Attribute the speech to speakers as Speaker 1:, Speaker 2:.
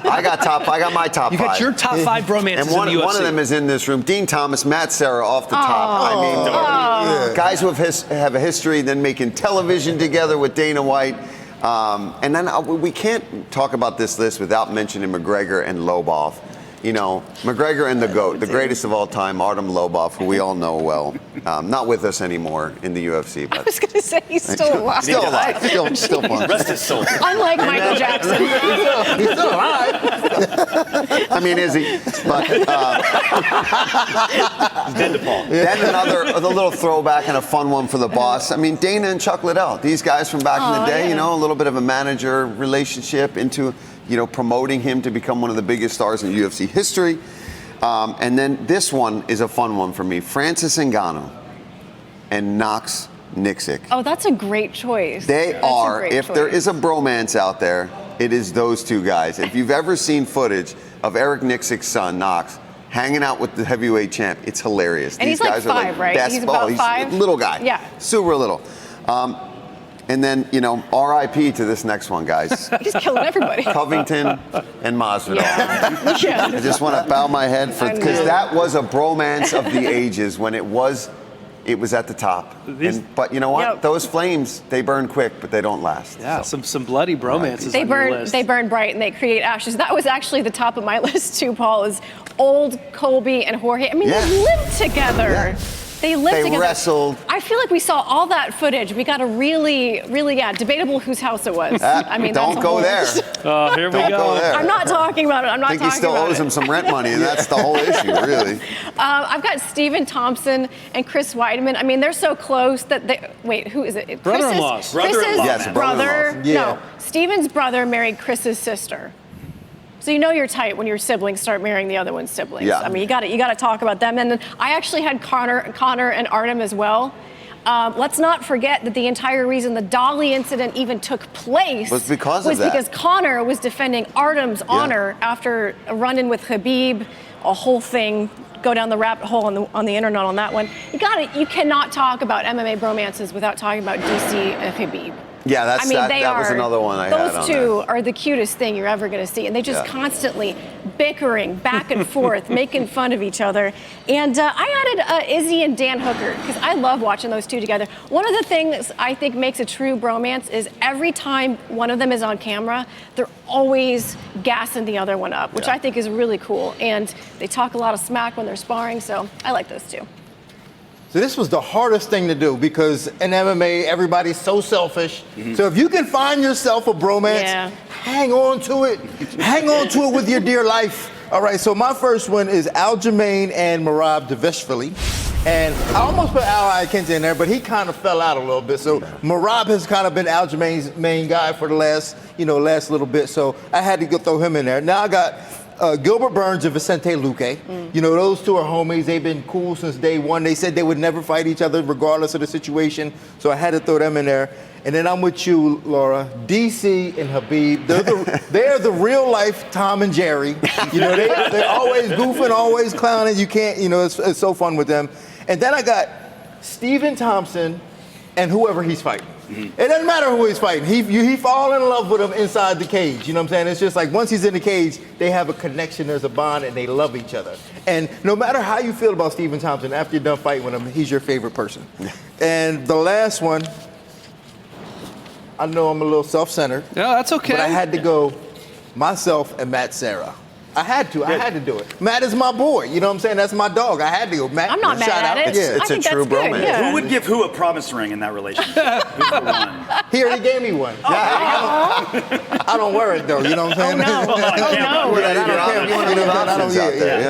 Speaker 1: I got my top 5.
Speaker 2: You got your top 5 bromances
Speaker 1: and one
Speaker 2: in the UFC.
Speaker 1: of them is in this room. Dean Thomas, Matt Serra off the top. I mean, guys who have a history, then making television together with Dana White. And then we can't talk about this list without mentioning McGregor and Lobov. You know, McGregor and the GOAT, the greatest of all time, Artem Lobov, who we all know well. Not with us anymore in the UFC. But
Speaker 3: I was going to say he's still alive.
Speaker 1: Still alive. Still fun.
Speaker 4: Rest his soul.
Speaker 3: Unlike Michael Jackson.
Speaker 5: He's still alive.
Speaker 1: I mean, is he? But,
Speaker 4: He's dead to Paul.
Speaker 1: then a little throwback and a fun one for the boss. I mean, Dana and Chuck Liddell, these guys from back in the day, you know, a little bit of a manager relationship into, you know, promoting him to become one of the biggest stars in UFC history. And then this one is a fun one for me. Francis Ingano and Knox Nixik.
Speaker 3: Oh, that's a great choice.
Speaker 1: They are, if there is a bromance out there, it is those two guys. If you've ever seen footage of Eric Nixik's son, Knox, hanging out with the heavyweight champ, it's hilarious.
Speaker 3: And
Speaker 1: These
Speaker 3: he's like
Speaker 1: guys are
Speaker 3: 5, right?
Speaker 1: Best,
Speaker 3: He's about 5?
Speaker 1: He's a little guy.
Speaker 3: Yeah.
Speaker 1: Super little. And then, you know, RIP to this next one, guys.
Speaker 3: He's killing everybody.
Speaker 1: Covington and Masvidal.
Speaker 3: Yeah.
Speaker 1: I just want to bow my head for, because that was a bromance of the ages when it was at the top. But you know what?
Speaker 3: Yep.
Speaker 1: Those flames, they burn quick, but they don't last.
Speaker 2: Yeah, some bloody bromances
Speaker 3: They
Speaker 2: on your
Speaker 3: burn.
Speaker 2: list.
Speaker 3: They burn bright and they create ashes. That was actually the top of my list too, Paul. Is old Colby and Jorge. I mean, they lived together.
Speaker 1: Yeah.
Speaker 3: They lived
Speaker 1: They
Speaker 3: together.
Speaker 1: wrestled.
Speaker 3: I feel like we saw all that footage. We got a really, debatable whose house it was. I mean,
Speaker 1: don't
Speaker 3: that's a
Speaker 1: go
Speaker 3: whole-
Speaker 1: there.
Speaker 2: Oh, here we
Speaker 1: Don't
Speaker 2: go.
Speaker 1: go there.
Speaker 3: I'm not talking about it. I'm not
Speaker 1: I think
Speaker 3: talking
Speaker 1: he still
Speaker 3: about
Speaker 1: owes
Speaker 3: it.
Speaker 1: him some rent money, and that's the whole issue, really.
Speaker 3: I've got Stephen Thompson and Chris Weidman. I mean, they're so close that they. Wait, who is it?
Speaker 2: Brother-in-laws.
Speaker 3: Chris's
Speaker 1: Yes,
Speaker 3: brother.
Speaker 1: brother-in-laws.
Speaker 5: Yeah.
Speaker 3: No, Stephen's brother married Chris's sister. So you know you're tight when your siblings start marrying the other one's siblings.
Speaker 1: Yeah.
Speaker 3: I mean, you got to talk about them. And then I actually had Connor and Artem as well. Let's not forget that the entire reason the Dolly incident even took place
Speaker 1: Was because of that.
Speaker 3: because Connor was defending Artem's honor after a run-in with Khabib, a whole thing. Go down the rabbit hole on the internet on that one. You cannot talk about MMA bromances without talking about DC and Khabib.
Speaker 1: Yeah,
Speaker 3: I mean,
Speaker 1: that was another one I had on
Speaker 3: Those two are the cutest thing you're ever going to see. And they just constantly bickering back and forth, making fun of each other. And I added Izzy and Dan Hooker because I love watching those two together. One of the things I think makes a true bromance is every time one of them is on camera, they're always gassing the other one up, which I think is really cool. And they talk a lot of smack when they're sparring, so I like those two.
Speaker 5: So this was the hardest thing to do because in MMA, everybody's so selfish. So if you can find yourself a bromance, hang on to it. Hang on to it with your dear life. All right, so my first one is Jamaine and Marav Divishville. And I almost put Al Iaquinta in there, but he kind of fell out a little bit. So Marav has kind of been Jamaine's main guy for the last little bit. So I had to go throw him in there. Now I got Gilbert Burns and Vicente Luque. You know, those two are homies. They've been cool since day one. They said they would never fight each other regardless of the situation. So I had to throw them in there. And then I'm with you, Laura. DC and Khabib. They're the real life Tom and Jerry. You know, they're always goofing, always clowning. You can't, you know, it's so fun with them. And then I got Stephen Thompson and whoever he's fighting. It doesn't matter who he's fighting. He fall in love with him inside the cage. You know what I'm saying? It's just like once he's in the cage, they have a connection, there's a bond, and they love each other. And no matter how you feel about Stephen Thompson, after you're done fighting with him, he's your favorite person. And the last one, I know I'm a little self-centered.
Speaker 2: Yeah, that's okay.
Speaker 5: But I had to go myself and Matt Serra. I had to do it. Matt is my boy. You know what I'm saying? That's my dog. I had to go. Matt,
Speaker 3: I'm not mad
Speaker 5: shout
Speaker 3: at
Speaker 5: out.
Speaker 3: it.
Speaker 5: Yeah.
Speaker 1: It's
Speaker 3: I
Speaker 1: a
Speaker 3: think
Speaker 1: true
Speaker 3: that's good,
Speaker 1: bromance.
Speaker 3: yeah.
Speaker 4: Who would give who a promise ring in that relationship? Who's the one?
Speaker 5: He already gave me one. I don't wear it though. You know what I'm saying?
Speaker 3: Oh, no.
Speaker 4: Well, not on camera.
Speaker 3: Oh, no.
Speaker 5: I don't care. You want to do that? I don't.
Speaker 1: Options out there,